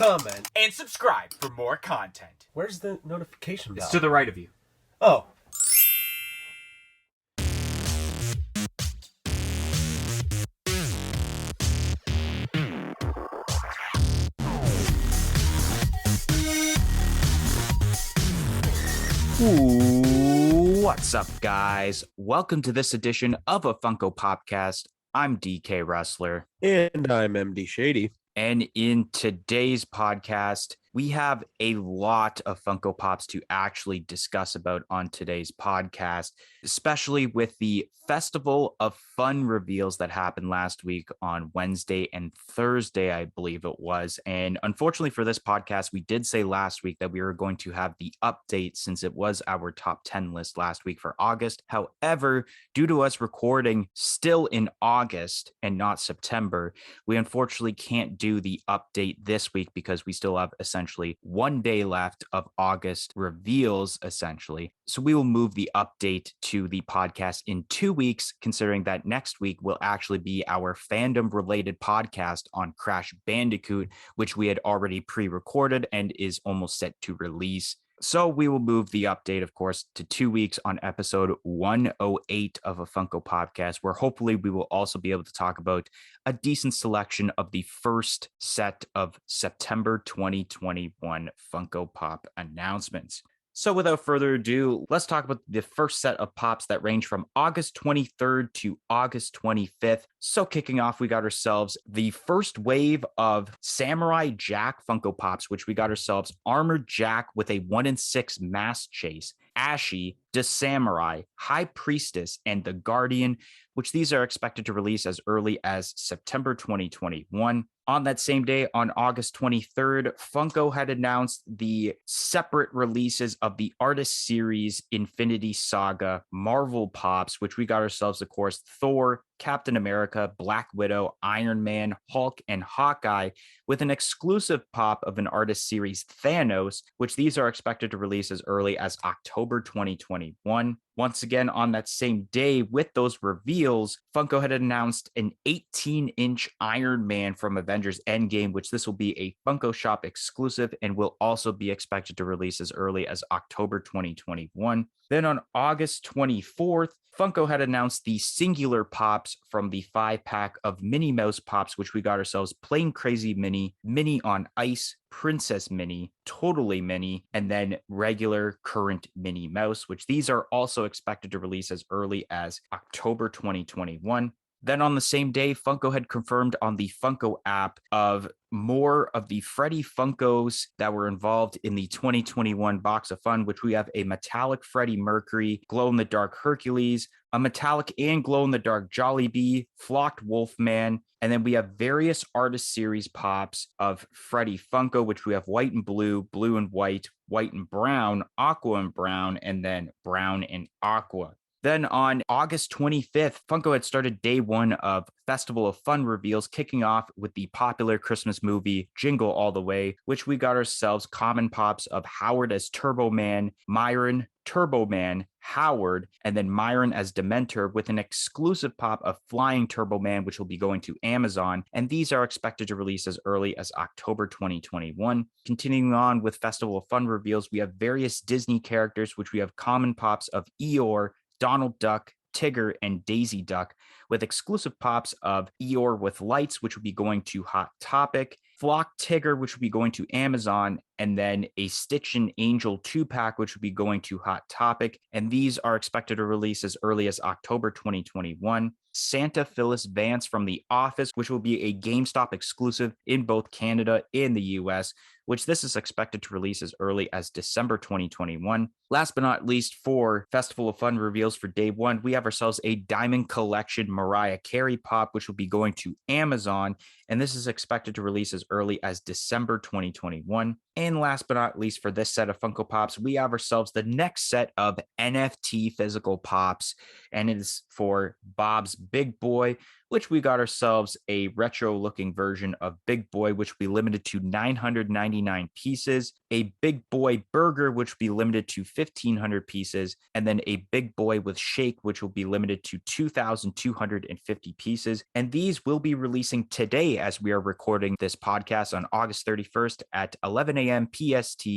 comment, and subscribe for more content. Where's the notification bell? It's to the right of you. Oh. Ooh, what's up, guys? Welcome to this edition of a Funko Popcast. I'm DK Wrestler. And I'm MD Shady. And in today's podcast, we have a lot of Funko Pops to actually discuss about on today's podcast, especially with the Festival of Fun reveals that happened last week on Wednesday and Thursday, I believe it was. And unfortunately for this podcast, we did say last week that we were going to have the update since it was our top 10 list last week for August. However, due to us recording still in August and not September, we unfortunately can't do the update this week because we still have essentially 1 day left of August reveals, essentially. So we will move the update to the podcast in 2 weeks, considering that next week will actually be our fandom-related podcast on Crash Bandicoot, which we had already pre-recorded and is almost set to release. So we will move the update, of course, to 2 weeks on episode 108 of a Funko Podcast, where hopefully we will also be able to talk about a decent selection of the first set of September 2021 Funko Pop announcements. So without further ado, let's talk about the first set of pops that range from August 23rd to August 25th. So kicking off, we got ourselves the first wave of Samurai Jack Funko Pops, which we got ourselves Armored Jack with a 1-in-6 mask chase, Ashy, the Samurai, High Priestess, and the Guardian, which these are expected to release as early as September 2021. On that same day, on August 23rd, Funko had announced the separate releases of the Artist Series Infinity Saga Marvel Pops, which we got ourselves, of course, Thor, Captain America, Black Widow, Iron Man, Hulk, and Hawkeye, with an exclusive pop of an Artist Series Thanos, which these are expected to release as early as October 2021. Once again, on that same day with those reveals, Funko had announced an 18-inch Iron Man from Avengers Endgame, which this will be a Funko Shop exclusive and will also be expected to release as early as October 2021. Then on August 24th, Funko had announced the singular pops from the 5-pack of Minnie Mouse Pops, which we got ourselves Plain Crazy Minnie, Minnie on Ice, Princess Minnie, Totally Minnie, and then regular current Minnie Mouse, which these are also expected to release as early as October 2021. Then on the same day, Funko had confirmed on the Funko app of more of the Freddy Funkos that were involved in the 2021 Box of Fun, which we have a metallic Freddie Mercury, glow-in-the-dark Hercules, a metallic and glow-in-the-dark Jollibee, flocked Wolfman, and then we have various Artist Series pops of Freddy Funko, which we have white and blue, blue and white and brown, aqua and brown, and then brown and aqua. Then on August 25th, Funko had started day one of Festival of Fun reveals, kicking off with the popular Christmas movie Jingle All the Way, which we got ourselves common pops of Howard as Turbo Man, Myron, Turbo Man, Howard, and then Myron as Dementor, with an exclusive pop of Flying Turbo Man, which will be going to Amazon. And these are expected to release as early as October 2021. Continuing on with Festival of Fun reveals, we have various Disney characters, which we have common pops of Eeyore, Donald Duck, Tigger, and Daisy Duck, with exclusive pops of Eeyore with lights, which will be going to Hot Topic, Flock Tigger, which will be going to Amazon, and then a Stitch and Angel 2-pack, which will be going to Hot Topic. And these are expected to release as early as October 2021. Santa Phyllis Vance from The Office, which will be a GameStop exclusive in both Canada and the US, which this is expected to release as early as December 2021. Last but not least, for Festival of Fun reveals for day one, we have ourselves a Diamond Collection Mariah Carey pop, which will be going to Amazon, and this is expected to release as early as December 2021. And last but not least, for this set of Funko Pops, we have ourselves the next set of NFT physical pops, and it is for Bob's Big Boy, which we got ourselves a retro looking version of Big Boy, which will be limited to 999 pieces, a Big Boy Burger, which will be limited to 1,500 pieces, and then a Big Boy with Shake, which will be limited to 2,250 pieces. And these will be releasing today as we are recording this podcast on August 31st at 11 a.m. PST,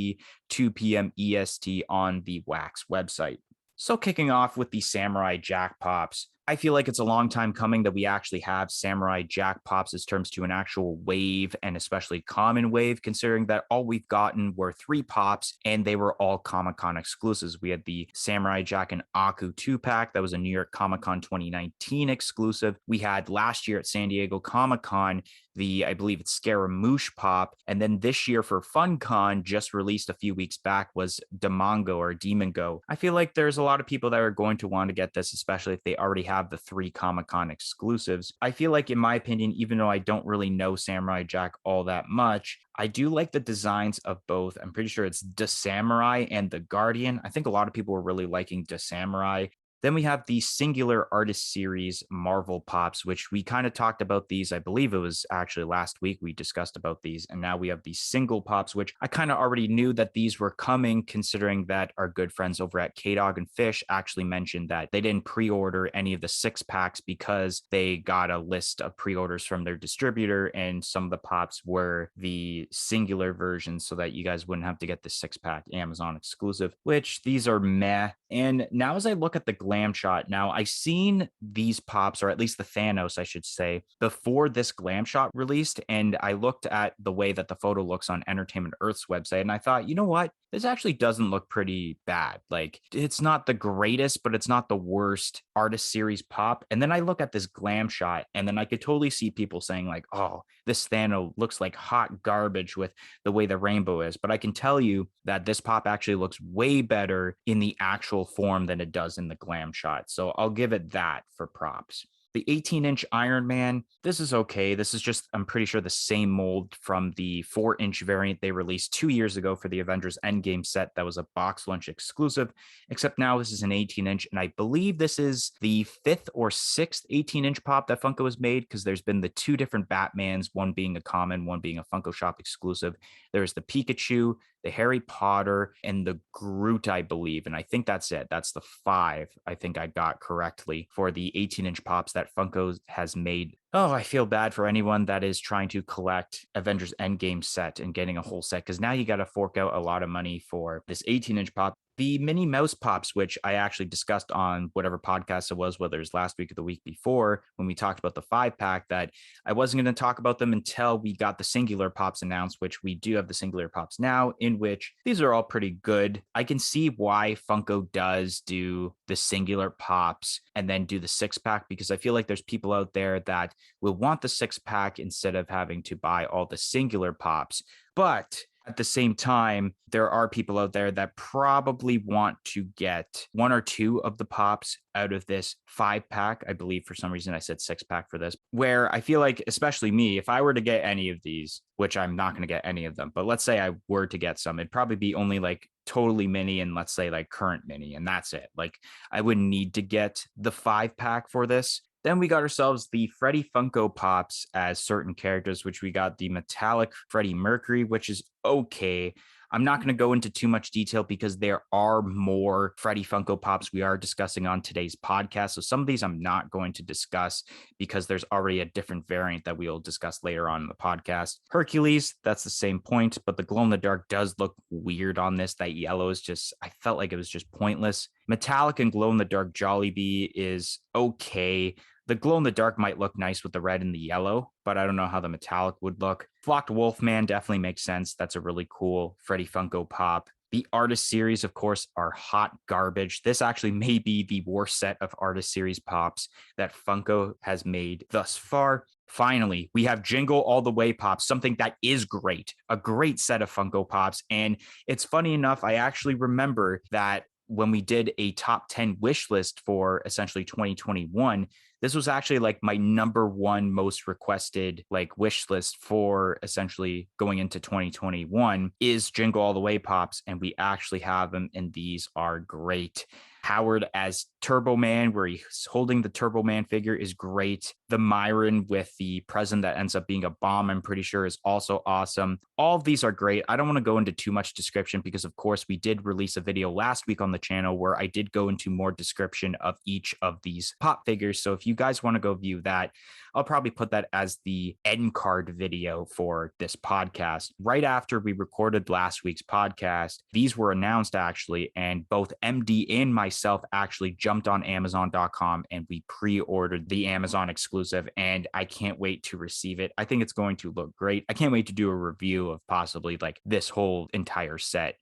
2 p.m. EST on the Wax website. So kicking off with the Samurai Jack Pops, I feel like it's a long time coming that we actually have Samurai Jack Pops as terms to an actual wave, and especially common wave, considering that all we've gotten were 3 pops and they were all Comic-Con exclusives. We had the Samurai Jack and Aku 2-pack that was a New York Comic-Con 2019 exclusive. We had last year at San Diego Comic-Con I believe it's Scaramouche Pop. And then this year for FunCon, just released a few weeks back, was Demongo or Demongo. I feel like there's a lot of people that are going to want to get this, especially if they already have the 3 Comic-Con exclusives. I feel like, in my opinion, even though I don't really know Samurai Jack all that much, I do like the designs of both. I'm pretty sure it's the Samurai and the Guardian. I think a lot of people were really liking the Samurai. Then we have the Singular Artist Series Marvel Pops, which we kind of talked about these. I believe it was actually last week we discussed about these. And now we have the Single Pops, which I kind of already knew that these were coming, considering that our good friends over at K-Dog and Fish actually mentioned that they didn't pre-order any of the 6-packs because they got a list of pre-orders from their distributor. And some of the pops were the singular versions so that you guys wouldn't have to get the 6-pack Amazon exclusive, which these are meh. And now as I look at the Glam Shot, now I've seen these pops, or at least the Thanos, I should say, before this Glam Shot released. And I looked at the way that the photo looks on Entertainment Earth's website, and I thought, you know what? This actually doesn't look pretty bad. Like, it's not the greatest, but it's not the worst artist series pop. And then I look at this Glam Shot, and then I could totally see people saying like, oh, this Thanos looks like hot garbage with the way the rainbow is. But I can tell you that this pop actually looks way better in the actual form than it does in the Glam Shot. So I'll give it that for props. The 18-inch Iron Man, this is okay. This is just, I'm pretty sure, the same mold from the 4-inch variant they released 2 years ago for the Avengers Endgame set that was a box lunch exclusive, except now this is an 18-inch, and I believe this is the 5th or 6th 18-inch pop that Funko has made, because there's been the 2 different Batmans, one being a common, one being a Funko Shop exclusive. There's the Pikachu, the Harry Potter, and the Groot, I believe. And I think that's it. That's the 5 I think I got correctly for the 18-inch pops that Funko has made. Oh, I feel bad for anyone that is trying to collect Avengers Endgame set and getting a whole set, because now you got to fork out a lot of money for this 18-inch pop. The Minnie Mouse Pops, which I actually discussed on whatever podcast it was, whether it was last week or the week before, when we talked about the 5-pack, that I wasn't going to talk about them until we got the Singular Pops announced, which we do have the Singular Pops now, in which these are all pretty good. I can see why Funko does do the Singular Pops and then do the 6-pack, because I feel like there's people out there that will want the 6-pack instead of having to buy all the Singular Pops. But at the same time, there are people out there that probably want to get 1 or 2 of the pops out of this 5-pack. I believe for some reason I said 6-pack for this, where I feel like, especially me, if I were to get any of these, which I'm not going to get any of them, but let's say I were to get some, it'd probably be only like totally mini and let's say like current mini, and that's it. Like, I wouldn't need to get the 5-pack for this. Then we got ourselves the Freddy Funko Pops as certain characters, which we got the metallic Freddie Mercury, which is okay. I'm not going to go into too much detail because there are more Freddy Funko Pops we are discussing on today's podcast. So some of these I'm not going to discuss because there's already a different variant that we'll discuss later on in the podcast. Hercules, that's the same point, but the glow in the dark does look weird on this. That yellow is just, I felt like it was just pointless. Metallic and glow in the dark Jollibee is okay. The glow in the dark might look nice with the red and the yellow, but I don't know how the metallic would look. Flocked Wolfman definitely makes sense. That's a really cool Freddy Funko Pop. The Artist Series, of course, are hot garbage. This actually may be the worst set of Artist Series Pops that Funko has made thus far. Finally, we have Jingle All the Way Pops, something that is great, a great set of Funko Pops. And it's funny enough, I actually remember that when we did a top 10 wish list for essentially 2021, this was actually like my number 1 most requested like wish list for essentially going into 2021 is Jingle All the Way Pops. And we actually have them, and these are great. Howard as Turbo Man, where he's holding the Turbo Man figure, is great. The Myron with the present that ends up being a bomb, I'm pretty sure, is also awesome. All of these are great. I don't want to go into too much description because, of course, we did release a video last week on the channel where I did go into more description of each of these pop figures. So if you guys want to go view that, I'll probably put that as the end card video for this podcast. Right after we recorded last week's podcast, these were announced actually, and both MD and myself actually jumped on Amazon.com and we pre-ordered the Amazon exclusive, and I can't wait to receive it. I think it's going to look great. I can't wait to do a review of possibly like this whole entire set.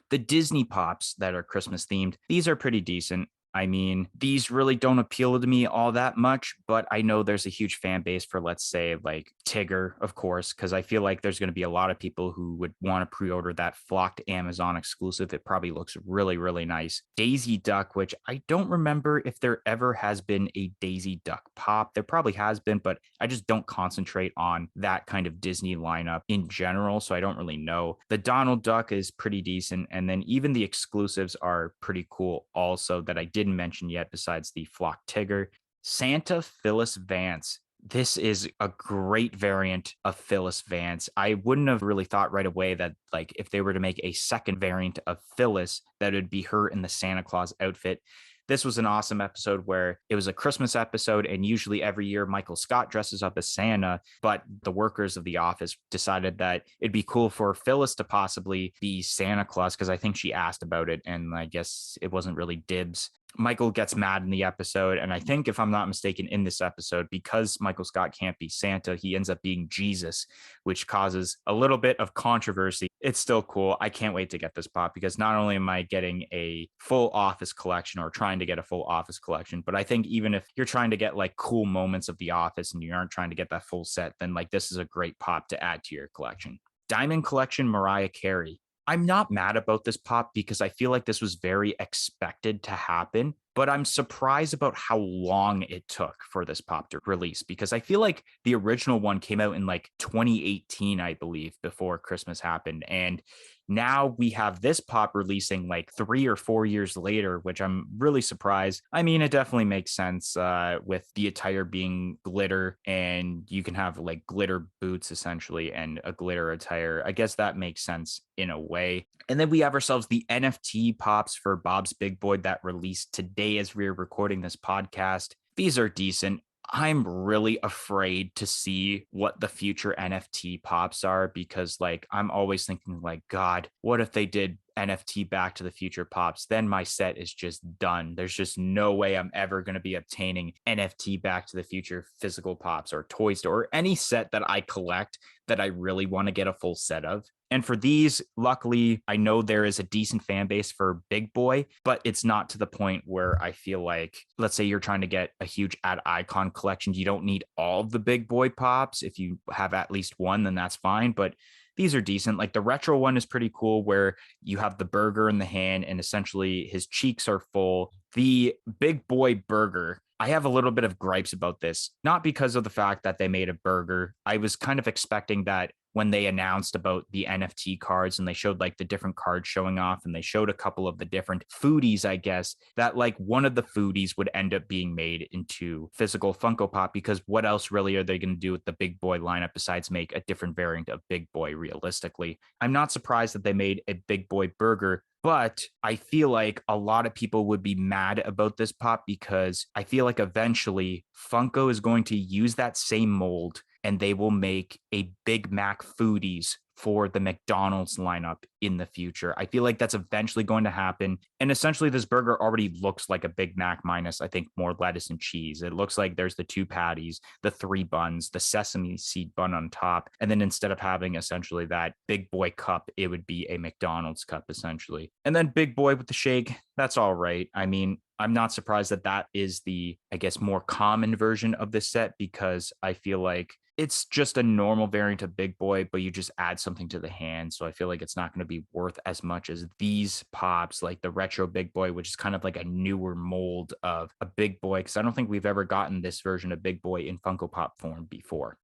The Disney Pops that are Christmas themed, these are pretty decent. I mean, these really don't appeal to me all that much, but I know there's a huge fan base for, let's say, like Tigger, of course, because I feel like there's going to be a lot of people who would want to pre-order that flocked Amazon exclusive. It probably looks really, really nice. Daisy Duck, which I don't remember if there ever has been a Daisy Duck pop. There probably has been, but I just don't concentrate on that kind of Disney lineup in general, so I don't really know. The Donald Duck is pretty decent, and then even the exclusives are pretty cool also that I didn't mention yet besides the Flock Tigger. Santa Phyllis Vance. This is a great variant of Phyllis Vance. I wouldn't have really thought right away that, like, if they were to make a second variant of Phyllis, that would be her in the Santa Claus outfit. This was an awesome episode where it was a Christmas episode, and usually every year Michael Scott dresses up as Santa, but the workers of the office decided that it'd be cool for Phyllis to possibly be Santa Claus because I think she asked about it, and I guess it wasn't really dibs. Michael gets mad in the episode, and I think, if I'm not mistaken, in this episode, because Michael Scott can't be Santa, he ends up being Jesus, which causes a little bit of controversy. It's still cool. I can't wait to get this pop because not only am I getting a full Office collection or trying to get a full Office collection, but I think even if you're trying to get like cool moments of the Office and you aren't trying to get that full set, then like this is a great pop to add to your collection. Diamond Collection Mariah Carey. I'm not mad about this pop because I feel like this was very expected to happen, but I'm surprised about how long it took for this pop to release because I feel like the original one came out in like 2018, I believe, before Christmas happened. And now we have this pop releasing like 3 or 4 years later, which I'm really surprised. I mean, it definitely makes sense with the attire being glitter, and you can have like glitter boots essentially and a glitter attire. I guess that makes sense in a way. And then we have ourselves the NFT pops for Bob's Big Boy that released today as we're recording this podcast. These are decent. I'm really afraid to see what the future NFT pops are because, like, I'm always thinking, like, God, what if they did NFT Back to the Future pops? Then my set is just done. There's just no way I'm ever going to be obtaining NFT Back to the Future physical pops or Toy Store or any set that I collect that I really want to get a full set of. And for these, luckily, I know there is a decent fan base for Big Boy, but it's not to the point where I feel like, let's say you're trying to get a huge ad icon collection. You don't need all of the Big Boy pops. If you have at least one, then that's fine. But these are decent. Like the retro one is pretty cool where you have the burger in the hand and essentially his cheeks are full. The Big Boy burger, I have a little bit of gripes about this, not because of the fact that they made a burger. I was kind of expecting that when they announced about the NFT cards and they showed like the different cards showing off and they showed a couple of the different foodies, I guess, that like one of the foodies would end up being made into physical Funko Pop, because what else really are they going to do with the Big Boy lineup besides make a different variant of Big Boy realistically? I'm not surprised that they made a Big Boy burger, but I feel like a lot of people would be mad about this pop because I feel like eventually Funko is going to use that same mold and they will make a Big Mac Foodies for the McDonald's lineup in the future. I feel like that's eventually going to happen. And essentially this burger already looks like a Big Mac minus, I think, more lettuce and cheese. It looks like there's the 2 patties, the 3 buns, the sesame seed bun on top. And then instead of having essentially that Big Boy cup, it would be a McDonald's cup essentially. And then Big Boy with the shake, that's all right. I mean, I'm not surprised that that is the, I guess, more common version of this set because I feel like it's just a normal variant of Big Boy, but you just add something to the hand. So I feel like it's not going to be worth as much as these pops, like the retro Big Boy, which is kind of like a newer mold of a Big Boy. Because I don't think we've ever gotten this version of Big Boy in Funko Pop form before.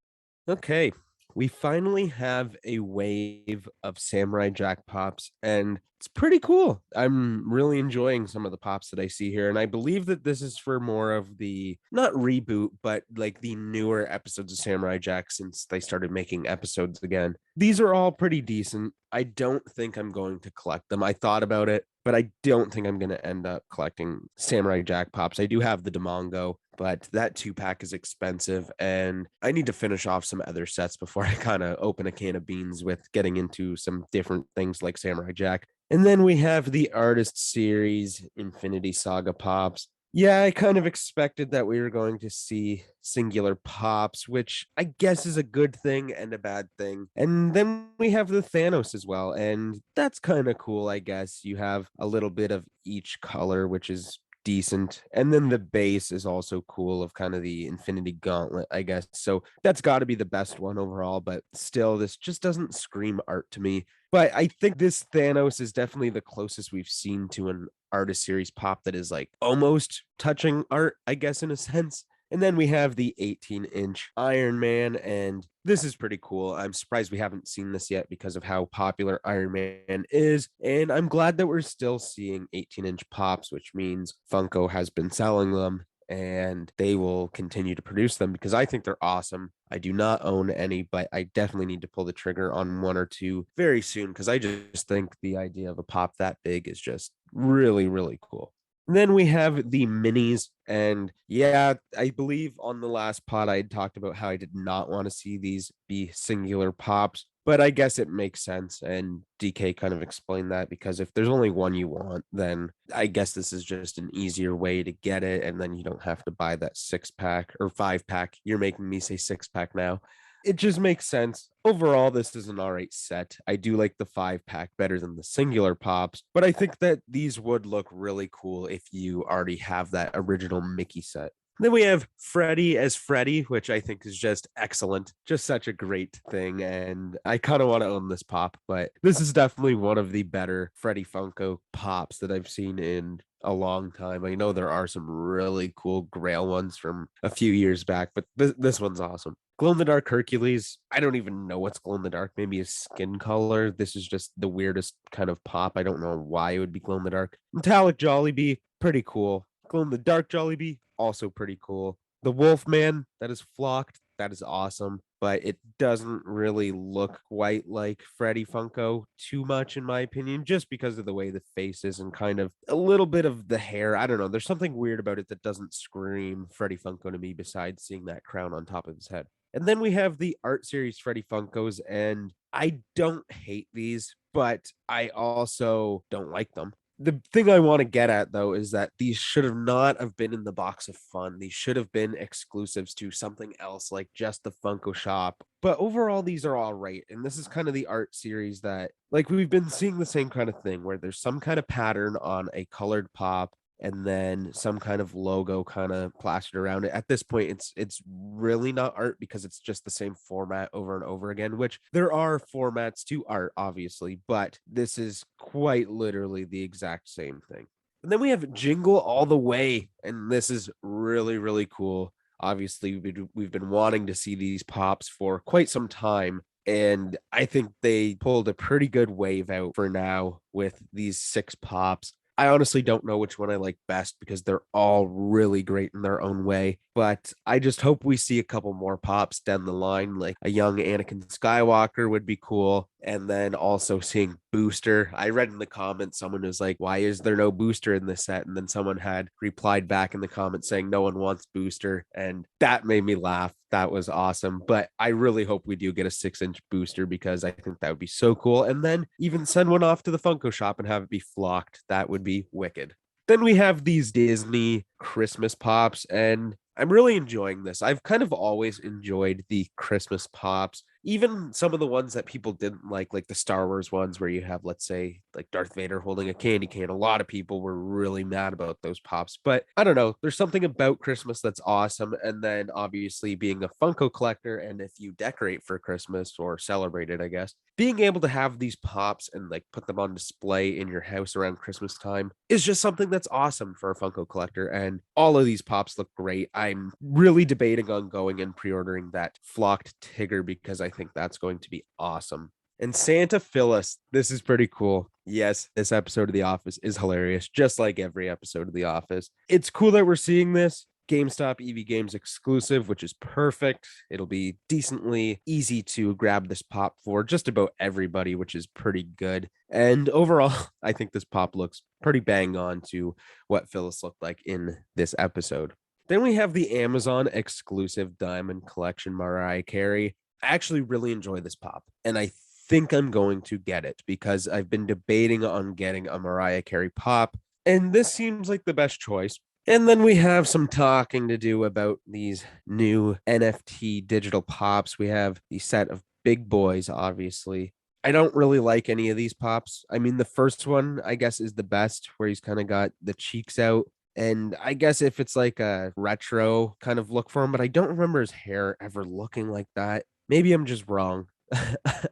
Okay. We finally have a wave of Samurai Jack pops, and it's pretty cool. I'm really enjoying some of the pops that I see here, and I believe that this is for more of the not reboot, but like the newer episodes of Samurai Jack since they started making episodes again. These are all pretty decent. I don't think I'm going to collect them. I thought about it, but I don't think I'm going to end up collecting Samurai Jack pops. I do have the Demongo, but that 2-pack is expensive, and I need to finish off some other sets before I kind of open a can of beans with getting into some different things like Samurai Jack. And then we have the Artist Series Infinity Saga pops. Yeah, I kind of expected that we were going to see singular pops, which I guess is a good thing and a bad thing. And then we have the Thanos as well, and that's kind of cool, I guess. You have a little bit of each color, which is decent. And then the base is also cool of kind of the Infinity Gauntlet, I guess. So that's got to be the best one overall, but still, this just doesn't scream art to me. But I think this Thanos is definitely the closest we've seen to an artist series pop that is like almost touching art, I guess, in a sense. And then we have the 18-inch Iron Man, and this is pretty cool. I'm surprised we haven't seen this yet because of how popular Iron Man is. And I'm glad that we're still seeing 18-inch pops, which means Funko has been selling them and they will continue to produce them because I think they're awesome. I do not own any, but I definitely need to pull the trigger on one or two very soon because I just think the idea of a pop that big is just really, really cool. And then we have the minis. And yeah, I believe on the last pod, I had talked about how I did not want to see these be singular pops, but I guess it makes sense. And DK kind of explained that because if there's only one you want, then I guess this is just an easier way to get it. And then you don't have to buy that 6-pack or 5-pack. You're making me say 6-pack now. It just makes sense. Overall, this is an all right set. I do like the 5-pack better than the singular pops, but I think that these would look really cool if you already have that original Mickey set. Then we have Freddy as Freddy, which I think is just excellent. Just such a great thing. And I kind of want to own this pop, but this is definitely one of the better Freddy Funko pops that I've seen in a long time. I know there are some really cool Grail ones from a few years back, but this one's awesome. Glow in the dark Hercules. I don't even know what's glow in the dark. Maybe a skin color. This is just the weirdest kind of pop. I don't know why it would be glow in the dark. Metallic Jollibee, pretty cool. Glow in the dark Jollibee, also pretty cool. The Wolfman, that is flocked. That is awesome, but it doesn't really look quite like Freddy Funko too much, in my opinion, just because of the way the face is and kind of a little bit of the hair. I don't know. There's something weird about it that doesn't scream Freddy Funko to me besides seeing that crown on top of his head. And then we have the art series Freddy Funkos, and I don't hate these, but I also don't like them. The thing I want to get at though is that these should have not have been in the box of fun. These should have been exclusives to something else like just the Funko shop. But overall, these are all right. And this is kind of the art series that like we've been seeing the same kind of thing where there's some kind of pattern on a colored pop and then some kind of logo kind of plastered around it. At this point, it's really not art because it's just the same format over and over again, which there are formats to art, obviously, but this is quite literally the exact same thing. And then we have Jingle All the Way, and this is really, really cool. Obviously, we've been wanting to see these pops for quite some time. And I think they pulled a pretty good wave out for now with these 6 pops. I honestly don't know which one I like best because they're all really great in their own way. But I just hope we see a couple more pops down the line. Like a young Anakin Skywalker would be cool. And then also seeing Booster. I read in the comments, someone was like, why is there no Booster in this set? And then someone had replied back in the comments saying no one wants Booster. And that made me laugh. That was awesome. But I really hope we do get a 6-inch Booster because I think that would be so cool. And then even send one off to the Funko shop and have it be flocked. That would be wicked. Then we have these Disney Christmas pops, and I'm really enjoying this. I've kind of always enjoyed the Christmas pops, even some of the ones that people didn't like the Star Wars ones where you have, let's say, like Darth Vader holding a candy cane. A lot of people were really mad about those pops, but I don't know. There's something about Christmas that's awesome. And then obviously being a Funko collector, and if you decorate for Christmas or celebrate it, I guess, being able to have these pops and like put them on display in your house around Christmas time is just something that's awesome for a Funko collector. And all of these pops look great. I'm really debating on going and pre-ordering that flocked Tigger because I think that's going to be awesome. And Santa Phyllis, this is pretty cool. Yes, this episode of The Office is hilarious, just like every episode of The Office. It's cool that we're seeing this. GameStop EV Games exclusive, which is perfect. It'll be decently easy to grab this pop for just about everybody, which is pretty good. And overall, I think this pop looks pretty bang on to what Phyllis looked like in this episode. Then we have the Amazon exclusive Diamond Collection Mariah Carey. I actually really enjoy this pop, and I think I'm going to get it because I've been debating on getting a Mariah Carey pop, and this seems like the best choice. And then we have some talking to do about these new NFT digital pops. We have the set of big boys, obviously. I don't really like any of these pops. I mean, the first one, I guess, is the best, where he's kind of got the cheeks out. And I guess if it's like a retro kind of look for him, but I don't remember his hair ever looking like that. Maybe I'm just wrong.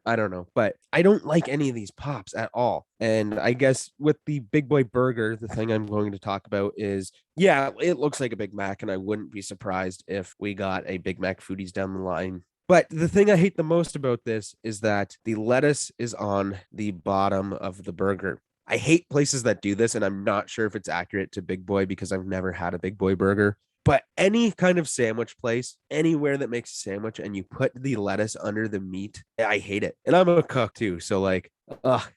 I don't know, but I don't like any of these pops at all. And I guess with the Big Boy Burger, the thing I'm going to talk about is, yeah, it looks like a Big Mac, and I wouldn't be surprised if we got a Big Mac Foodies down the line. But the thing I hate the most about this is that the lettuce is on the bottom of the burger. I hate places that do this, and I'm not sure if it's accurate to Big Boy because I've never had a Big Boy burger. But any kind of sandwich place, anywhere that makes a sandwich and you put the lettuce under the meat, I hate it. And I'm a cook too. So like,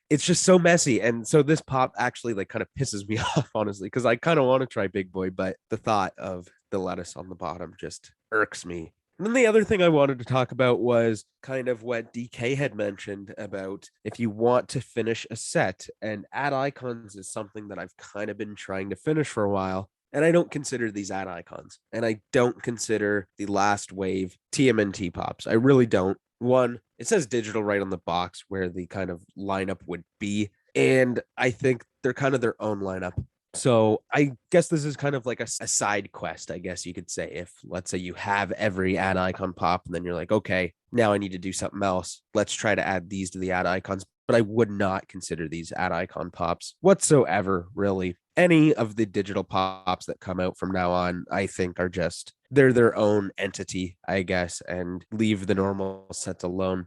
it's just so messy. And so this pop actually like kind of pisses me off, honestly, because I kind of want to try Big Boy, but the thought of the lettuce on the bottom just irks me. And then the other thing I wanted to talk about was kind of what DK had mentioned about if you want to finish a set, and add icons is something that I've kind of been trying to finish for a while. And I don't consider these ad icons. And I don't consider the last wave TMNT pops. I really don't. One, it says digital right on the box where the kind of lineup would be. And I think they're kind of their own lineup. So I guess this is kind of like a side quest, I guess you could say. If let's say you have every ad icon pop, and then you're like, okay, now I need to do something else. Let's try to add these to the ad icons. But I would not consider these ad icon pops whatsoever, really. Any of the digital pops that come out from now on, I think are just, they're their own entity, I guess, and leave the normal sets alone.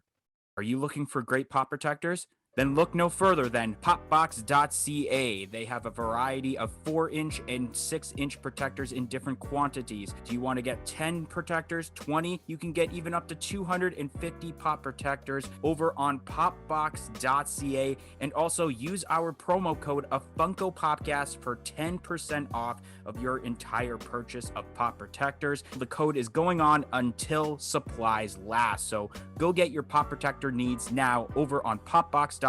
Are you looking for great pop protectors? Then look no further than popbox.ca. They have a variety of 4-inch and 6-inch protectors in different quantities. Do you want to get 10 protectors, 20? You can get even up to 250 pop protectors over on popbox.ca. And also use our promo code of Funko Popcast for 10% off of your entire purchase of pop protectors. The code is going on until supplies last. So go get your pop protector needs now over on popbox.ca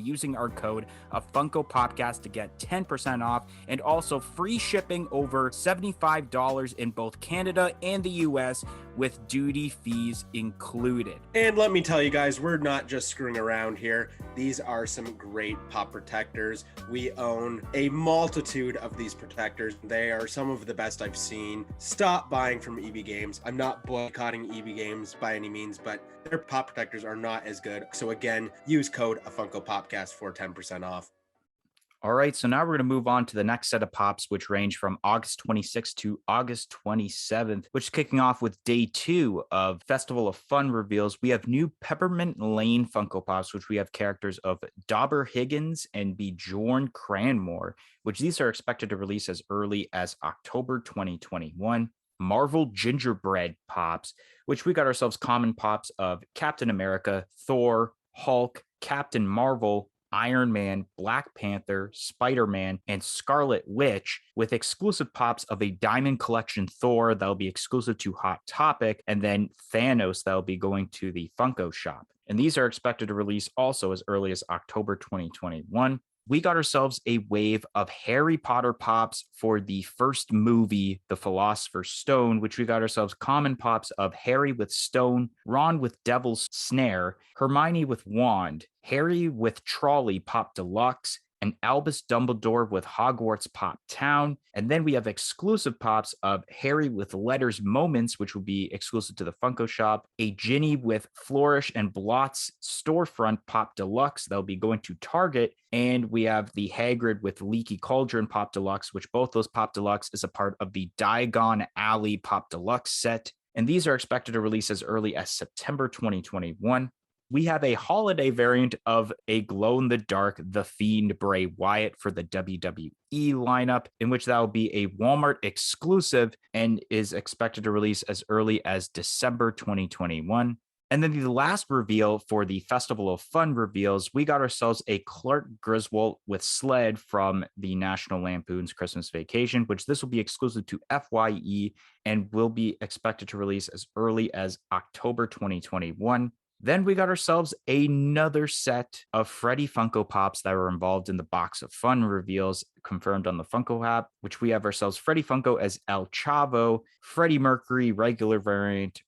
using our code of Funko Popcast to get 10% off, and also free shipping over $75 in both Canada and the US with duty fees included. And let me tell you guys, we're not just screwing around here. These are some great pop protectors. We own a multitude of these protectors. They are some of the best I've seen. Stop buying from EB Games. I'm not boycotting EB Games by any means, but their pop protectors are not as good. So again, use code Funko Popcast for 10% off. All right, so now we're going to move on to the next set of pops, which range from August 26th to August 27th, which is kicking off with day 2 of Festival of Fun reveals. We have new Peppermint Lane Funko Pops, which we have characters of Dauber Higgins and Bjorn Cranmore, which these are expected to release as early as October 2021. Marvel Gingerbread Pops, which we got ourselves common pops of Captain America, Thor, Hulk, Captain Marvel, Iron Man, Black Panther, Spider-Man, and Scarlet Witch, with exclusive pops of a Diamond Collection Thor that'll be exclusive to Hot Topic, and then Thanos that'll be going to the Funko shop. And these are expected to release also as early as October 2021. We got ourselves a wave of Harry Potter pops for the first movie, The Philosopher's Stone, which we got ourselves common pops of Harry with Stone, Ron with Devil's Snare, Hermione with Wand, Harry with Trolley Pop Deluxe, an Albus Dumbledore with Hogwarts Pop Town, and then we have exclusive pops of Harry with Letters Moments, which will be exclusive to the Funko shop, a Ginny with Flourish and Blots storefront Pop Deluxe that'll be going to Target, and we have the Hagrid with Leaky Cauldron Pop Deluxe, which both those Pop Deluxe is a part of the Diagon Alley Pop Deluxe set. And these are expected to release as early as September 2021. We have a holiday variant of a glow-in-the-dark The Fiend Bray Wyatt for the WWE lineup, in which that will be a Walmart exclusive and is expected to release as early as December 2021. And then the last reveal for the Festival of Fun reveals, we got ourselves a Clark Griswold with Sled from the National Lampoon's Christmas Vacation, which this will be exclusive to FYE and will be expected to release as early as October 2021. Then we got ourselves another set of Freddy Funko Pops that were involved in the Box of Fun reveals confirmed on the Funko app, which we have ourselves Freddy Funko as El Chavo, Freddie Mercury, regular variant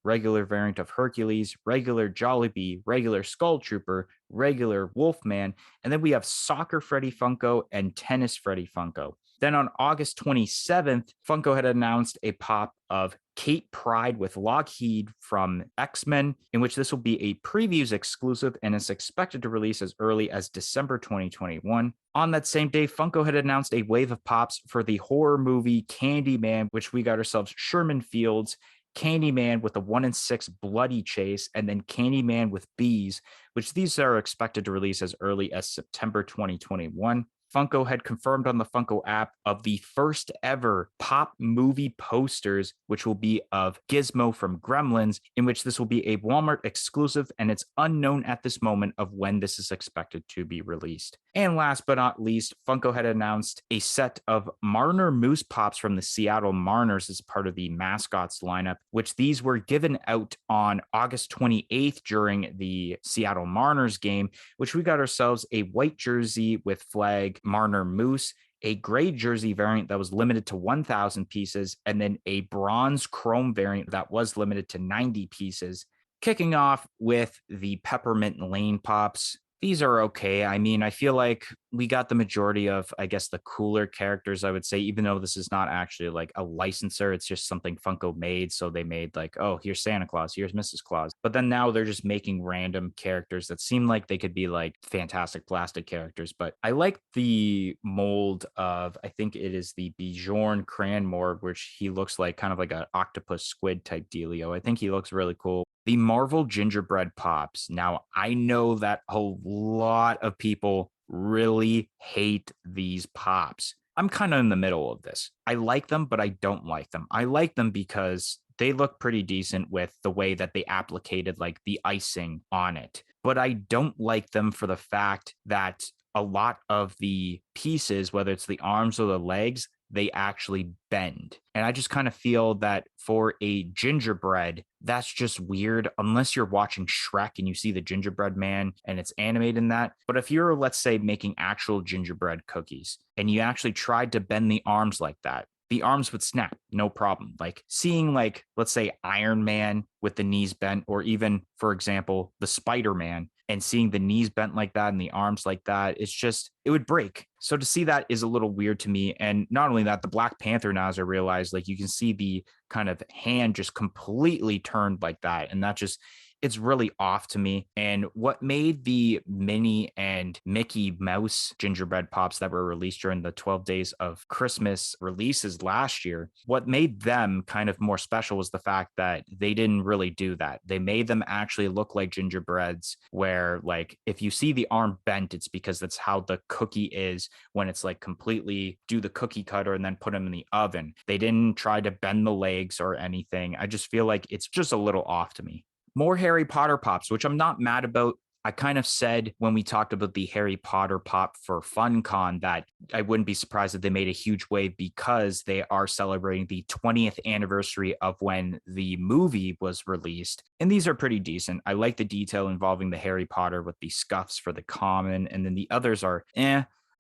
of Hercules, regular Jollibee, regular Skull Trooper, regular Wolfman, and then we have Soccer Freddy Funko and Tennis Freddy Funko. Then on August 27th, Funko had announced a pop of Kate Pryde with Lockheed from X-Men, in which this will be a previews exclusive and is expected to release as early as December 2021. On that same day, Funko had announced a wave of pops for the horror movie Candyman, which we got ourselves Sherman Fields, Candyman with a 1-in-6 bloody chase, and then Candyman with bees, which these are expected to release as early as September 2021. Funko had confirmed on the Funko app of the first ever pop movie posters, which will be of Gizmo from Gremlins, in which this will be a Walmart exclusive, and it's unknown at this moment of when this is expected to be released. And last but not least, Funko had announced a set of Marner Moose Pops from the Seattle Mariners as part of the mascots lineup, which these were given out on August 28th during the Seattle Mariners game, which we got ourselves a white jersey with flag Marner Moose, a gray jersey variant that was limited to 1,000 pieces, and then a bronze chrome variant that was limited to 90 pieces. Kicking off with the Peppermint Lane Pops. These are okay. I mean, I feel like we got the majority of, I guess, the cooler characters, I would say, even though this is not actually like a licensor, it's just something Funko made. So they made like, oh, here's Santa Claus, here's Mrs. Claus. But then now they're just making random characters that seem like they could be like fantastic plastic characters. But I like the mold of, I think it is the Bjorn Cranmore, which he looks like kind of like an octopus squid type dealio. I think he looks really cool. The Marvel Gingerbread Pops. Now, I know that a lot of people really hate these pops. I'm kind of in the middle of this. I like them, but I don't like them. I like them because they look pretty decent with the way that they applicated like the icing on it. But I don't like them for the fact that a lot of the pieces, whether it's the arms or the legs, they actually bend. And I just kind of feel that for a gingerbread, that's just weird unless you're watching Shrek and you see the gingerbread man and it's animated in that. But if you're, let's say, making actual gingerbread cookies and you actually tried to bend the arms like that, the arms would snap, no problem. Like seeing like, let's say Iron Man with the knees bent, or even, for example, the Spider-Man, and seeing the knees bent like that and the arms like that, it's just, it would break. So to see that is a little weird to me. And not only that, the Black Panther now, as I realize, like you can see the kind of hand just completely turned like that. And that just, it's really off to me. And what made the Minnie and Mickey Mouse gingerbread pops that were released during the 12 days of Christmas releases last year, what made them kind of more special was the fact that they didn't really do that. They made them actually look like gingerbreads, where like if you see the arm bent, it's because that's how the cookie is when it's like completely do the cookie cutter and then put them in the oven. They didn't try to bend the legs or anything. I just feel like it's just a little off to me. More Harry Potter pops, which I'm not mad about. I kind of said when we talked about the Harry Potter pop for FunCon that I wouldn't be surprised if they made a huge wave because they are celebrating the 20th anniversary of when the movie was released. And these are pretty decent. I like the detail involving the Harry Potter with the scuffs for the common, and then the others are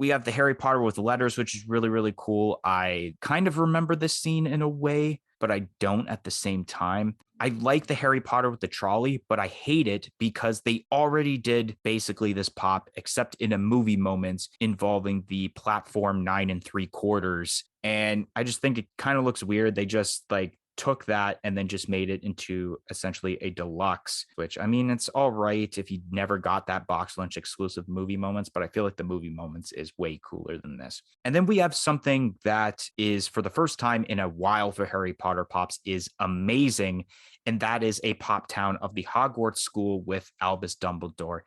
We have the Harry Potter with letters, which is really, really cool. I kind of remember this scene in a way, but I don't at the same time. I like the Harry Potter with the trolley, but I hate it because they already did basically this pop, except in a movie moments involving the platform 9 3/4. And I just think it kind of looks weird. They just like took that and then just made it into essentially a deluxe, which I mean, it's all right if you never got that box lunch exclusive movie moments, but I feel like the movie moments is way cooler than this. And then we have something that is for the first time in a while for Harry Potter pops is amazing. And that is a pop town of the Hogwarts school with Albus Dumbledore.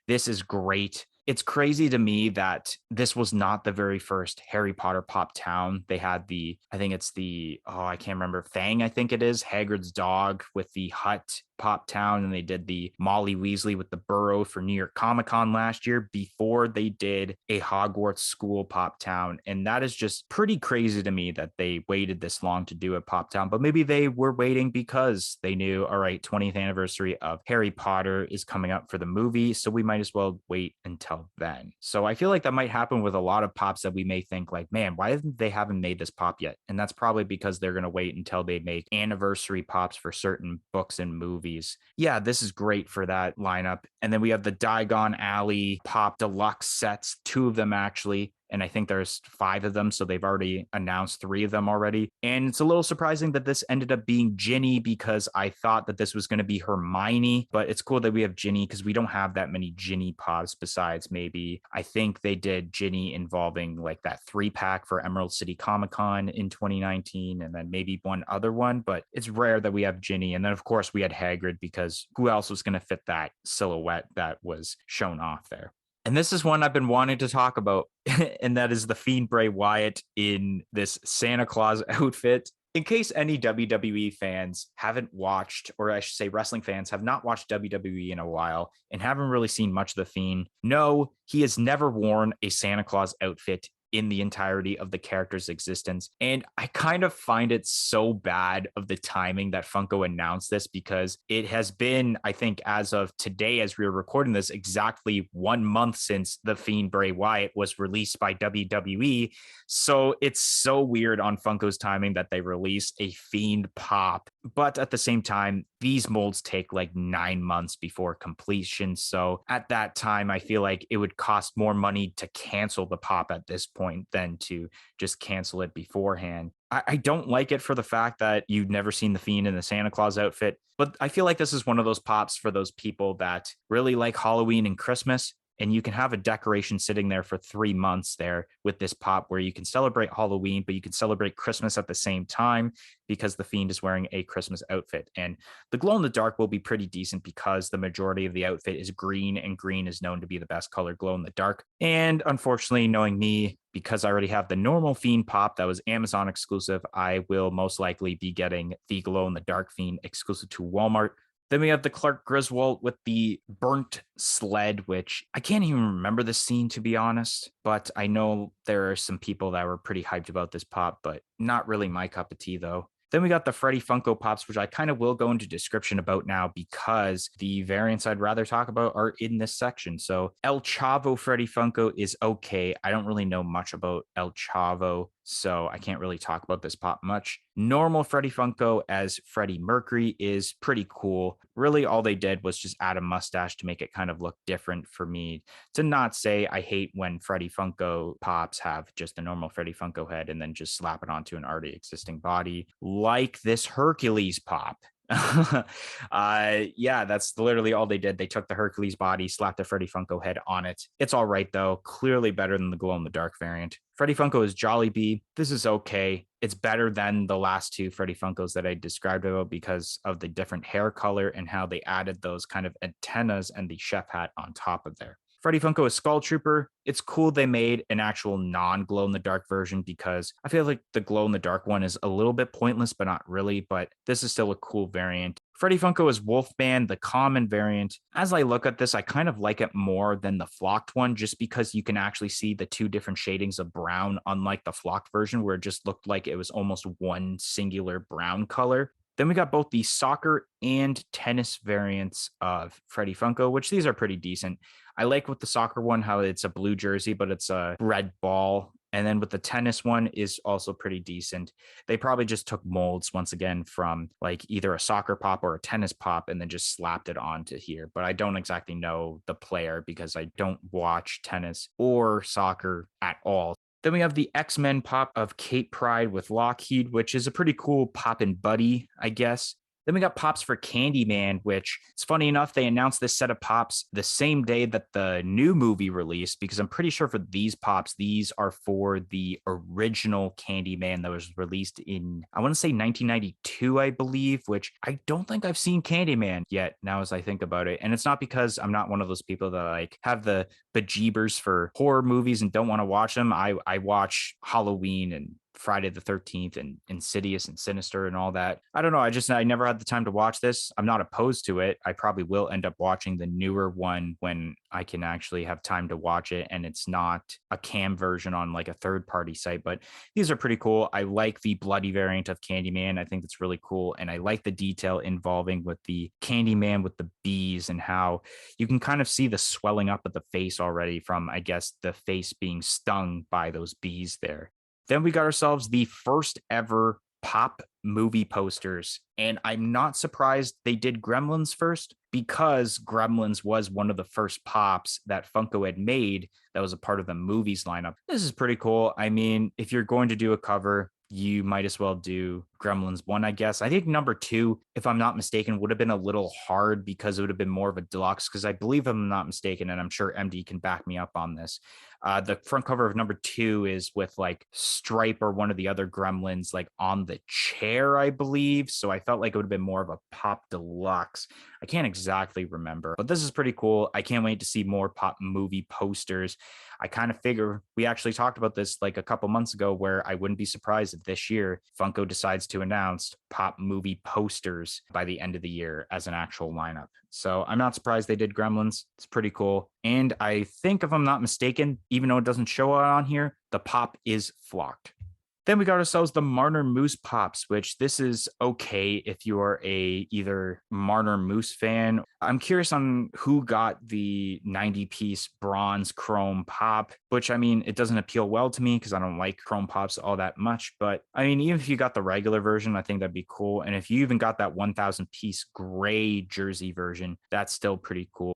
This is great. It's crazy to me that this was not the very first Harry Potter pop town. They had I think it's I can't remember, Fang, I think it is, Hagrid's dog with the hut pop town. And they did the Molly Weasley with the burrow for New York Comic Con last year before they did a Hogwarts school pop town. And that is just pretty crazy to me that they waited this long to do a pop town, but maybe they were waiting because they knew, all right, 20th anniversary of Harry Potter is coming up for the movie. So we might as well wait until then. So I feel like that might happen with a lot of pops that we may think like, man, why haven't made this pop yet? And that's probably because they're going to wait until they make anniversary pops for certain books and movies. Yeah, this is great for that lineup. And then we have the Diagon Alley pop deluxe sets, 2 of them actually. And I think there's 5 of them. So they've already announced 3 of them already. And it's a little surprising that this ended up being Ginny because I thought that this was going to be Hermione. But it's cool that we have Ginny because we don't have that many Ginny pops besides maybe, I think they did Ginny involving like that 3-pack for Emerald City Comic Con in 2019. And then maybe one other one. But it's rare that we have Ginny. And then, of course, we had Hagrid because who else was going to fit that silhouette that was shown off there? And this is one I've been wanting to talk about, and that is the Fiend Bray Wyatt in this Santa Claus outfit. In case any WWE fans haven't watched, or I should say wrestling fans have not watched WWE in a while and haven't really seen much of the Fiend, no, he has never worn a Santa Claus outfit in the entirety of the character's existence. And I kind of find it so bad of the timing that Funko announced this because it has been, I think, as of today, as we were recording this, exactly 1 month since The Fiend Bray Wyatt was released by WWE. So it's so weird on Funko's timing that they release a Fiend pop. But at the same time, these molds take like 9 months before completion. So at that time, I feel like it would cost more money to cancel the pop at this point than to just cancel it beforehand. I don't like it for the fact that you've never seen the Fiend in the Santa Claus outfit, but I feel like this is one of those pops for those people that really like Halloween and Christmas. And you can have a decoration sitting there for 3 months there with this pop where you can celebrate Halloween, but you can celebrate Christmas at the same time because the Fiend is wearing a Christmas outfit. And the glow in the dark will be pretty decent because the majority of the outfit is green, and green is known to be the best color glow in the dark. And unfortunately, knowing me, because I already have the normal Fiend pop that was Amazon exclusive, I will most likely be getting the glow in the dark Fiend exclusive to Walmart. Then we have the Clark Griswold with the burnt sled, which I can't even remember the scene, to be honest. But I know there are some people that were pretty hyped about this pop, but not really my cup of tea, though. Then we got the Freddy Funko Pops, which I kind of will go into description about now because the variants I'd rather talk about are in this section. So El Chavo Freddy Funko is okay. I don't really know much about El Chavo, so I can't really talk about this pop much. Normal Freddy Funko as Freddie Mercury is pretty cool. Really, all they did was just add a mustache to make it kind of look different for me. To not say I hate when Freddy Funko pops have just the normal Freddy Funko head and then just slap it onto an already existing body, like this Hercules pop. Yeah, that's literally all they did. They took the Hercules body, slapped the Freddy Funko head on it. It's all right though, clearly better than the glow in the dark variant. Freddy Funko is Jollibee. This is okay. It's better than the last 2 Freddy Funkos that I described about because of the different hair color and how they added those kind of antennas and the chef hat on top of there. Freddy Funko is Skull Trooper. It's cool they made an actual non-glow in the dark version because I feel like the glow in the dark one is a little bit pointless, but not really. But this is still a cool variant. Freddy Funko is Wolfman, the common variant. As I look at this, I kind of like it more than the flocked one just because you can actually see the 2 different shadings of brown, unlike the flocked version where it just looked like it was almost one singular brown color. Then we got both the soccer and tennis variants of Freddy Funko, which these are pretty decent. I like with the soccer one how it's a blue jersey, but it's a red ball. And then with the tennis one is also pretty decent. They probably just took molds once again from like either a soccer pop or a tennis pop and then just slapped it onto here. But I don't exactly know the player because I don't watch tennis or soccer at all. Then we have the X-Men pop of Kate Pride with Lockheed, which is a pretty cool pop and buddy, I guess. Then we got pops for Candyman, which it's funny enough, they announced this set of pops the same day that the new movie released, because I'm pretty sure for these pops, these are for the original Candyman that was released in, I want to say 1992, I believe, which I don't think I've seen Candyman yet now as I think about it. And it's not because I'm not one of those people that like have the bejeebers for horror movies and don't want to watch them. I watch Halloween and Friday the 13th and Insidious and Sinister and all that. I don't know. I never had the time to watch this. I'm not opposed to it. I probably will end up watching the newer one when I can actually have time to watch it and it's not a cam version on like a third party site. But these are pretty cool. I like the bloody variant of Candyman. I think it's really cool. And I like the detail involving with the Candyman with the bees and how you can kind of see the swelling up of the face already from, I guess, the face being stung by those bees there. Then we got ourselves the first ever pop movie posters. And I'm not surprised they did Gremlins first because Gremlins was one of the first pops that Funko had made that was a part of the movies lineup. This is pretty cool. I mean, if you're going to do a cover, you might as well do Gremlins 1, I guess. I think number 2, if I'm not mistaken, would have been a little hard because it would have been more of a deluxe. Because I believe, if I'm not mistaken, and I'm sure MD can back me up on this, the front cover of number 2 is with like Stripe or one of the other Gremlins like on the chair, I believe. So I felt like it would have been more of a pop deluxe. I can't exactly remember, but this is pretty cool. I can't wait to see more pop movie posters. I kind of figure we actually talked about this like a couple months ago, where I wouldn't be surprised if this year Funko decides to announce pop movie posters by the end of the year as an actual lineup. So I'm not surprised they did Gremlins. It's pretty cool. And I think, if I'm not mistaken, even though it doesn't show it on here, the pop is flocked. Then we got ourselves the Marner Moose Pops, which this is okay if you are a either Marner Moose fan. I'm curious on who got the 90-piece bronze chrome pop, which, I mean, it doesn't appeal well to me because I don't like chrome pops all that much. But I mean, even if you got the regular version, I think that'd be cool. And if you even got that 1,000-piece gray jersey version, that's still pretty cool.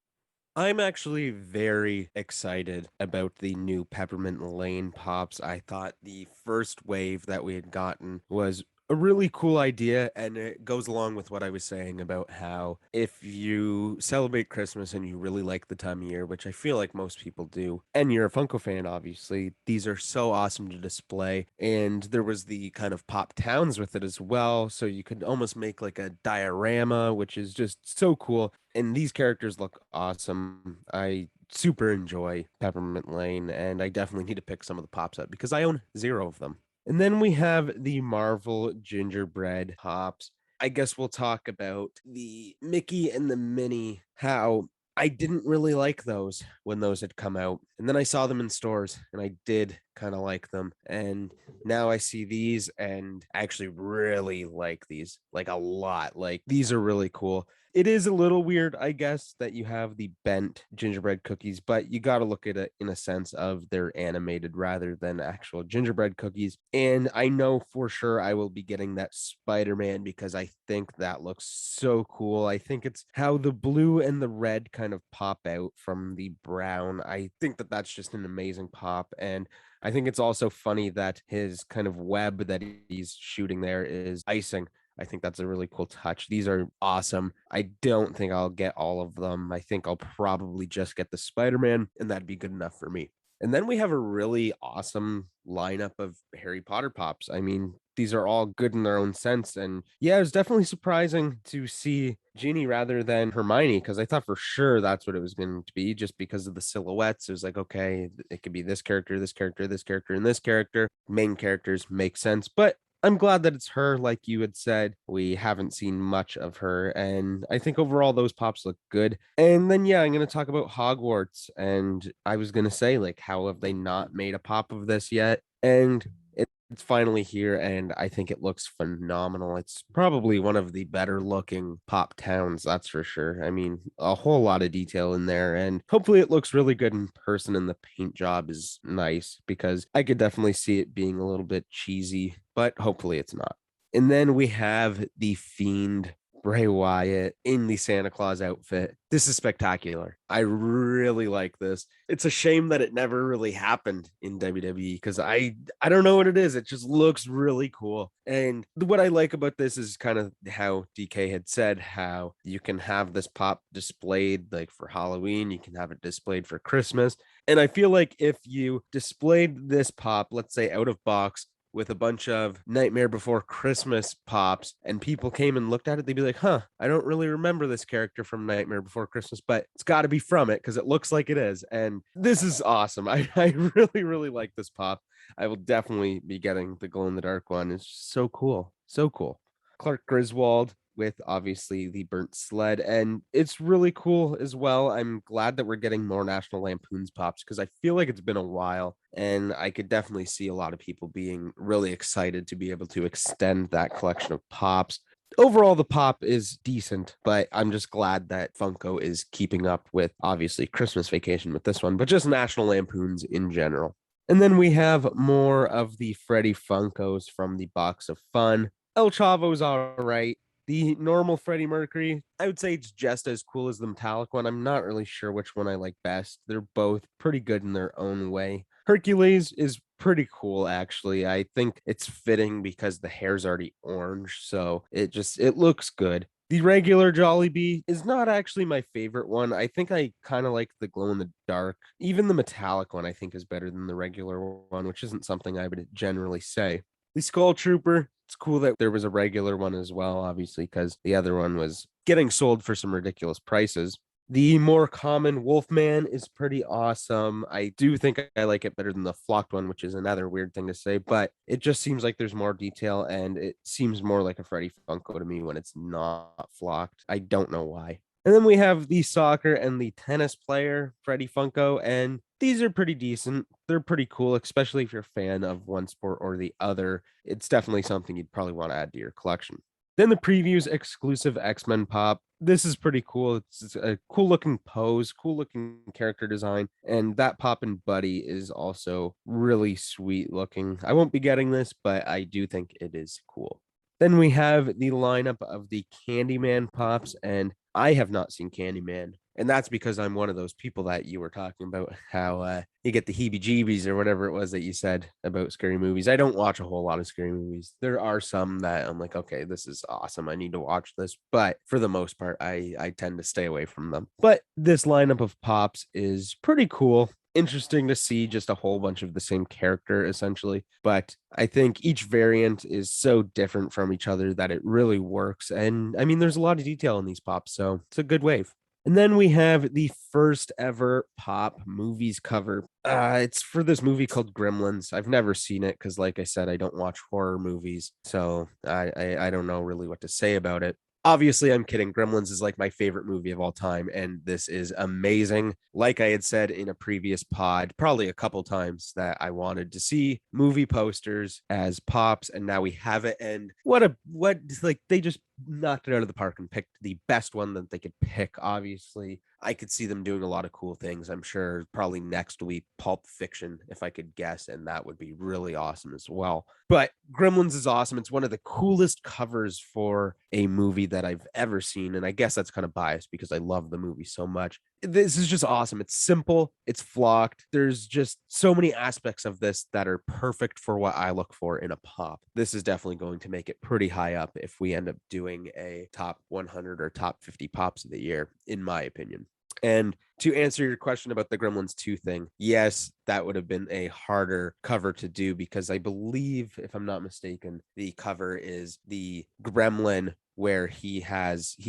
I'm actually very excited about the new Peppermint Lane pops. I thought the first wave that we had gotten was a really cool idea, and it goes along with what I was saying about how if you celebrate Christmas and you really like the time of year, which I feel like most people do, and you're a Funko fan, obviously, these are so awesome to display. And there was the kind of pop towns with it as well, so you could almost make like a diorama, which is just so cool. And these characters look awesome. I super enjoy Peppermint Lane, and I definitely need to pick some of the pops up because I own 0 of them. And then we have the Marvel gingerbread pops. I guess we'll talk about the Mickey and the Minnie, how I didn't really like those when those had come out. And then I saw them in stores and I did kind of like them. And now I see these and I actually really like these, like a lot. Like, these are really cool. It is a little weird, I guess, that you have the bent gingerbread cookies, but you got to look at it in a sense of they're animated rather than actual gingerbread cookies. And I know for sure I will be getting that Spider-Man because I think that looks so cool. I think it's how the blue and the red kind of pop out from the brown. I think that that's just an amazing pop. And I think it's also funny that his kind of web that he's shooting there is icing. I think that's a really cool touch. These are awesome. I don't think I'll get all of them. I think I'll probably just get the Spider-Man, and that'd be good enough for me. And then we have a really awesome lineup of Harry Potter pops. I mean, these are all good in their own sense. And yeah, it was definitely surprising to see Ginny rather than Hermione, because I thought for sure that's what it was going to be just because of the silhouettes. It was like, okay, it could be this character, this character, this character, and this character. Main characters make sense. But I'm glad that it's her, like you had said. We haven't seen much of her, and I think overall those pops look good. And then, yeah, I'm going to talk about Hogwarts, and I was going to say, like, how have they not made a pop of this yet? And it's It's finally here, and I think it looks phenomenal. It's probably one of the better looking pop towns, that's for sure. I mean, a whole lot of detail in there, and hopefully it looks really good in person, and the paint job is nice because I could definitely see it being a little bit cheesy, but hopefully it's not. And then we have the Fiend Bray Wyatt in the Santa Claus outfit. This is spectacular. I really like this. It's a shame that it never really happened in WWE because I don't know what it is. It just looks really cool. And what I like about this is kind of how DK had said how you can have this pop displayed like for Halloween, you can have it displayed for Christmas. And I feel like if you displayed this pop, let's say out of box, with a bunch of Nightmare Before Christmas pops, and people came and looked at it, they'd be like, huh, I don't really remember this character from Nightmare Before Christmas, but it's got to be from it because it looks like it is. And this is awesome. I really, really like this pop. I will definitely be getting the glow in the dark one. It's just so cool. So cool. Clark Griswold with obviously the burnt sled, and it's really cool as well. I'm glad that we're getting more National Lampoon's pops because I feel like it's been a while, and I could definitely see a lot of people being really excited to be able to extend that collection of pops. Overall, the pop is decent, but I'm just glad that Funko is keeping up with obviously Christmas Vacation with this one, but just National Lampoon's in general. And then we have more of the Freddy Funkos from the Box of Fun. El Chavo's all right. The normal Freddie Mercury, I would say it's just as cool as the metallic one. I'm not really sure which one I like best. They're both pretty good in their own way. Hercules is pretty cool, actually. I think it's fitting because the hair's already orange, so it looks good. The regular Jollibee is not actually my favorite one. I think I kind of like the glow in the dark. Even the metallic one I think is better than the regular one, which isn't something I would generally say. The Skull Trooper, it's cool that there was a regular one as well, obviously, because the other one was getting sold for some ridiculous prices. The more common Wolfman is pretty awesome. I do think I like it better than the flocked one, which is another weird thing to say, but it just seems like there's more detail and it seems more like a Freddy Funko to me when it's not flocked. I don't know why. And then we have the soccer and the tennis player, Freddy Funko, and these are pretty decent. They're pretty cool, especially if you're a fan of one sport or the other. It's definitely something you'd probably want to add to your collection. Then the previews exclusive X-Men pop. This is pretty cool. It's a cool looking pose, cool looking character design, and that pop and Buddy is also really sweet looking. I won't be getting this, but I do think it is cool. Then we have the lineup of the Candyman pops, and I have not seen Candyman. And that's because I'm one of those people that you were talking about, how you get the heebie jeebies or whatever it was that you said about scary movies. I don't watch a whole lot of scary movies. There are some that I'm like, okay, this is awesome. I need to watch this. But for the most part, I tend to stay away from them. But this lineup of pops is pretty cool. Interesting to see just a whole bunch of the same character essentially, but I think each variant is so different from each other that it really works. And I mean, there's a lot of detail in these pops, so it's a good wave. And then we have the first ever pop movies cover. It's for this movie called Gremlins. I've never seen it because, like I said, I don't watch horror movies, so I don't know really what to say about it. Obviously, I'm kidding. Gremlins is like my favorite movie of all time, and this is amazing. Like I had said in a previous pod, probably a couple times, that I wanted to see movie posters as pops, and now we have it. And what like they just knocked it out of the park and picked the best one that they could pick. Obviously, I could see them doing a lot of cool things. I'm sure probably next week, Pulp Fiction, if I could guess, and that would be really awesome as well. But Gremlins is awesome. It's one of the coolest covers for a movie that I've ever seen. And I guess that's kind of biased because I love the movie so much. This is just awesome. It's simple, it's flocked. There's just so many aspects of this that are perfect for what I look for in a pop. This is definitely going to make it pretty high up if we end up doing a top 100 or top 50 pops of the year, in my opinion. And to answer your question about the Gremlins 2 thing, yes, that would have been a harder cover to do because I believe, if I'm not mistaken, the cover is the Gremlin where he's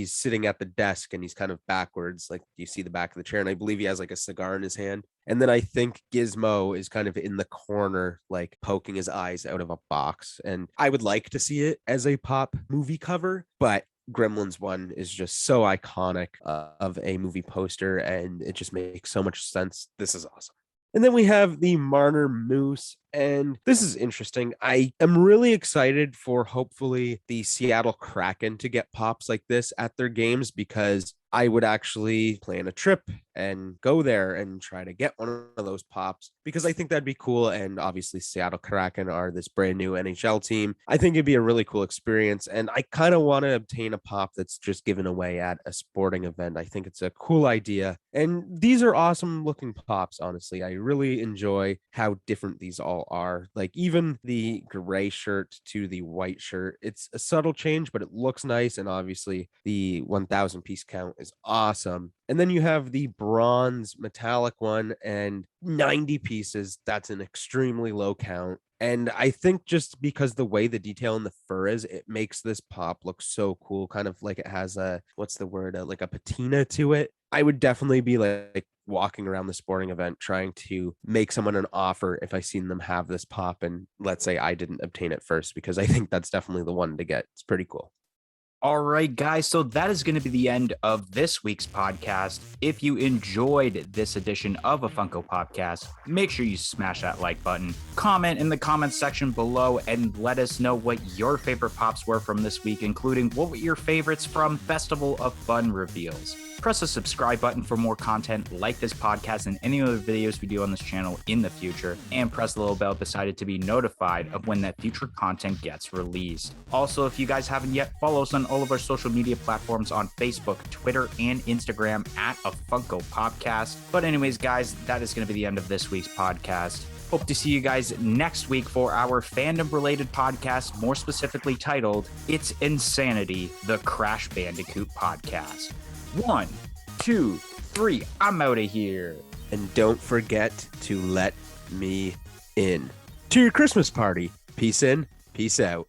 sitting at the desk and he's kind of backwards, like you see the back of the chair, and I believe he has like a cigar in his hand. And then I think Gizmo is kind of in the corner, like poking his eyes out of a box. And I would like to see it as a pop movie cover, but Gremlins one is just so iconic of a movie poster, and it just makes so much sense. This is awesome. And then we have the Marner Moose. And this is interesting. I am really excited for hopefully the Seattle Kraken to get pops like this at their games, because I would actually plan a trip and go there and try to get one of those pops, because I think that'd be cool. And obviously, Seattle Kraken are this brand new NHL team. I think it'd be a really cool experience. And I kind of want to obtain a pop that's just given away at a sporting event. I think it's a cool idea. And these are awesome looking pops, honestly. I really enjoy how different these all are. Like even the gray shirt to the white shirt, it's a subtle change, but it looks nice. And obviously, the 1,000 piece count is awesome. And then you have the bronze metallic one, and 90 pieces. That's an extremely low count. And I think just because the way the detail in the fur is, it makes this pop look so cool. Kind of like it has a, what's the word, like a patina to it. I would definitely be like walking around the sporting event trying to make someone an offer if I seen them have this pop. And let's say I didn't obtain it first, because I think that's definitely the one to get. It's pretty cool. All right, guys. So that is going to be the end of this week's podcast. If you enjoyed this edition of a Funko Popcast, make sure you smash that like button, comment in the comments section below, and let us know what your favorite pops were from this week, including what were your favorites from Festival of Fun reveals. Press the subscribe button for more content like this podcast and any other videos we do on this channel in the future, and press the little bell beside it to be notified of when that future content gets released. Also, if you guys haven't yet, follow us on all of our social media platforms on Facebook, Twitter, and Instagram at a Funko Popcast. But anyways, guys, that is going to be the end of this week's podcast. Hope to see you guys next week for our fandom-related podcast, more specifically titled, It's Insanity, the Crash Bandicoot Podcast. 1, 2, 3, I'm out of here. And don't forget to let me in to your Christmas party. Peace in, peace out.